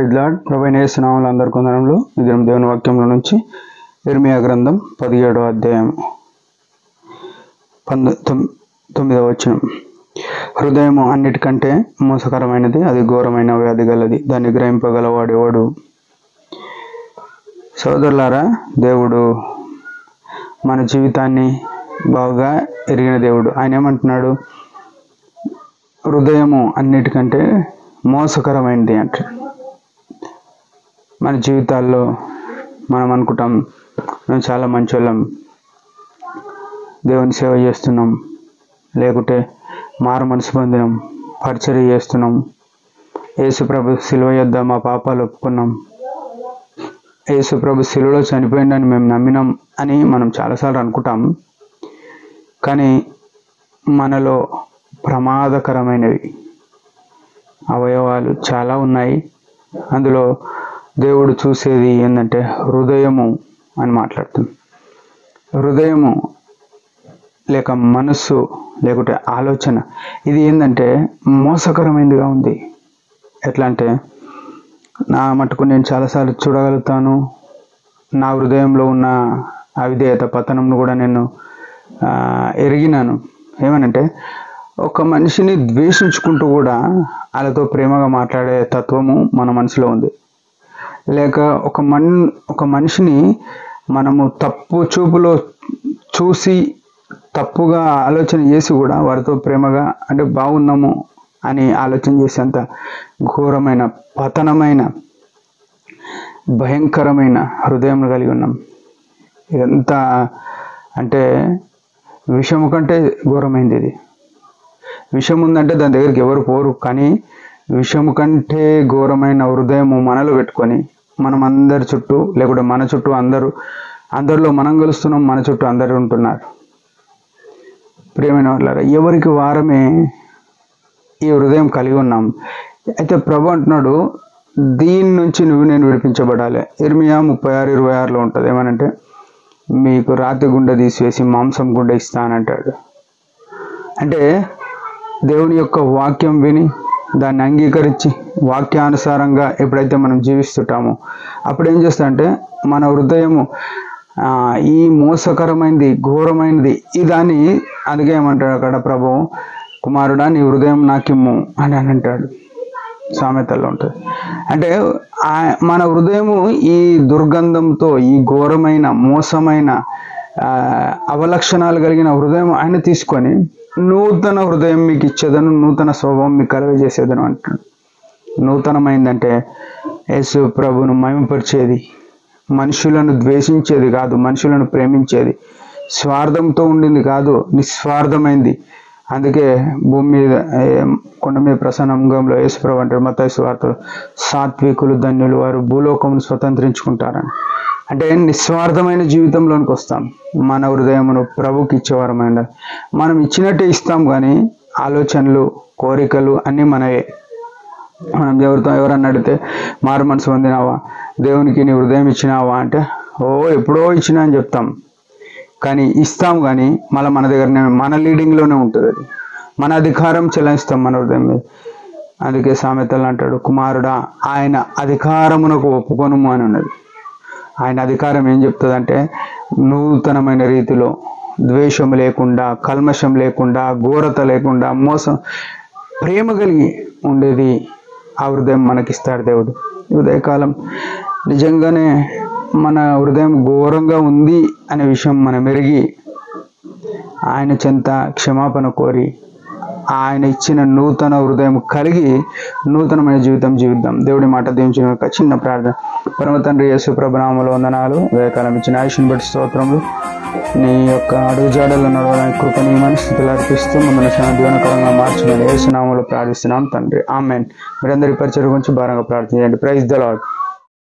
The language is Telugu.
Praise lord. ప్రభువైన యేసు నామములో అందరికీ వందనములు. ఈ దినం దేవుని వాక్యంలో నుంచి ఇర్మియా గ్రంథం 17వ అధ్యాయం 9వ వచనం. హృదయము అన్నిటికంటే మోసకరమైనది, అది ఘోరమైన వ్యాధి గలది, దాన్ని గ్రహింపగలవాడు ఎవడు? సోదరులారా, దేవుడు మన జీవితాన్ని బాగా ఎరిగిన దేవుడు. ఆయన ఏమంటున్నాడు? హృదయము అన్నిటికంటే మోసకరమైనది అంటాడు. మన జీవితాల్లో మనం అనుకుంటాం, మేము చాలా మంచోళ్ళం, దేవుని సేవ చేస్తున్నాం, లేకుంటే మారు మనసు పొందినాం, పరిచర్య చేస్తున్నాం, యేసుప్రభు సిలువ యొద్ద మా పాపాలు ఒప్పుకున్నాం, యేసుప్రభు సిలువలో చనిపోయిందని మేము నమ్మినాం అని మనం చాలాసార్లు అనుకుంటాం. కానీ మనలో ప్రమాదకరమైనవి అవయవాలు చాలా ఉన్నాయి. అందులో దేవుడు చూసేది ఏంటంటే హృదయము అని మాట్లాడుతుంది. హృదయము లేక మనస్సు లేకుంటే ఆలోచన, ఇది ఏంటంటే మోసకరమైనదిగా ఉంది. ఎట్లా అంటే, నా మటుకు నేను చాలాసార్లు చూడగలుగుతాను, నా హృదయంలో ఉన్న అవిధేయత పతనంను కూడా నేను ఎరిగినాను. ఏమనంటే, ఒక మనిషిని ద్వేషించుకుంటూ కూడా వాళ్ళతో ప్రేమగా మాట్లాడే తత్వము మన మనసులో ఉంది. లేక ఒక మనిషిని మనము తప్పు చూపులో చూసి తప్పుగా ఆలోచన చేసి కూడా వారితో ప్రేమగా అంటే బాగున్నాము అని ఆలోచన చేసేంత ఘోరమైన పతనమైన భయంకరమైన హృదయం కలిగి ఉన్నాం. ఎంత అంటే విషము కంటే ఘోరమైంది ఇది. విషం ఉందంటే దాని దగ్గరికి ఎవరు పోరు, కానీ విషము కంటే ఘోరమైన హృదయము మనలో పెట్టుకొని మనం అందరి చుట్టూ లేకుంటే మన చుట్టూ అందరిలో మనం కలుస్తున్నాం, మన చుట్టూ అందరు ఉంటున్నారు. ప్రియమైన వాళ్ళారా, ఎవరికి వారమే ఈ హృదయం కలిగి ఉన్నాం. అయితే ప్రభు అంటున్నాడు, దీని నుంచి నేను విడిపించబడాలి. ఇర్మియా 36:26లో ఉంటుంది. ఏమనంటే, మీకు రాతి గుండె తీసివేసి మాంసం గుండె ఇస్తానంటాడు. అంటే దేవుని యొక్క వాక్యం విని దాన్ని అంగీకరించి వాక్యానుసారంగా ఎప్పుడైతే మనం జీవిస్తుంటామో అప్పుడు ఏం చేస్తా మన హృదయము ఈ మోసకరమైనది, ఘోరమైనది దాన్ని అందుకే ఏమంటాడు అక్కడ ప్రభు, కుమారుడా నీ హృదయం నాకిమ్ము అని అంటాడు. సామెతల్లో ఉంటుంది. అంటే మన హృదయము ఈ దుర్గంధంతో, ఈ ఘోరమైన మోసమైన అవలక్షణాలు కలిగిన హృదయం ఆయన తీసుకొని నూతన హృదయం మీకు ఇచ్చేదను, నూతన స్వభావం మీకు కలుగజేసేదను అంటాడు. నూతనమైందంటే యేసు ప్రభును మహిమపరిచేది, మనుషులను ద్వేషించేది కాదు, మనుషులను ప్రేమించేది, స్వార్థంతో ఉండింది కాదు, నిస్వార్థమైంది. అందుకే భూమి మీద కొండ మీద ప్రసన్నంలో యేసు ప్రభు అంటాడు మత్తయి సువార్తలో, సాత్వికులు ధన్యులు, వారు భూలోకమును స్వతంత్రించుకుంటారని. అంటే నిస్వార్థమైన జీవితంలోనికి వస్తాం. మన హృదయమును ప్రభుకి ఇచ్చేవారమైన మనం ఇచ్చినట్టే ఇస్తాం, కానీ ఆలోచనలు కోరికలు అన్నీ మనవే. మనం ఎవరన్నా అడిగితే మారు మనసు పొందినావా, దేవునికి నీ హృదయం ఇచ్చినావా అంటే ఎప్పుడో ఇచ్చినా అని చెప్తాం. కానీ ఇస్తాం, కానీ మళ్ళీ మన దగ్గరనే మన లీడింగ్లోనే ఉంటుంది. అది మన అధికారం చెలాయిస్తాం మన హృదయం మీద. అందుకే సామెతలు అంటాడు, కుమారుడా ఆయన అధికారమునకు ఒప్పుకొనుము అని ఉన్నది. ఆయన అధికారం ఏం చెప్తుందంటే, నూతనమైన రీతిలో ద్వేషం లేకుండా, కల్మషం లేకుండా, ఘోరత లేకుండా, మోసం ప్రేమ కలిగి ఉండేది ఆ హృదయం మనకిస్తాడు దేవుడు. ఉదయకాలం నిజంగానే మన హృదయం ఘోరంగా ఉంది అనే విషయం మనం ఎరిగి ఆయన చెంత క్షమాపణ కోరి ఆయన ఇచ్చిన నూతన హృదయం కలిగి నూతనమైన జీవితం జీవిద్దాం. దేవుడి మాట దీవించిన ఒక చిన్న ప్రార్థన. పరమ తండ్రి యేసు ప్రభు నామములో వందనాలు. ఉదయకాలం ఇచ్చిన ఆయుష్ని బట్టి స్తోత్రములు. నీ యొక్క అడుగుజాడల్లో నడవడానికి కృప నీ మనస్థితులు అర్పిస్తూ మమ్మల్ని దీవెనకరంగా మార్చమని యేసు నామములో ప్రార్థిస్తున్నాం తండ్రి, ఆమేన్. మీరందరి పరిచయం గురించి భారంగా ప్రార్థన చేయండి. Praise the lord.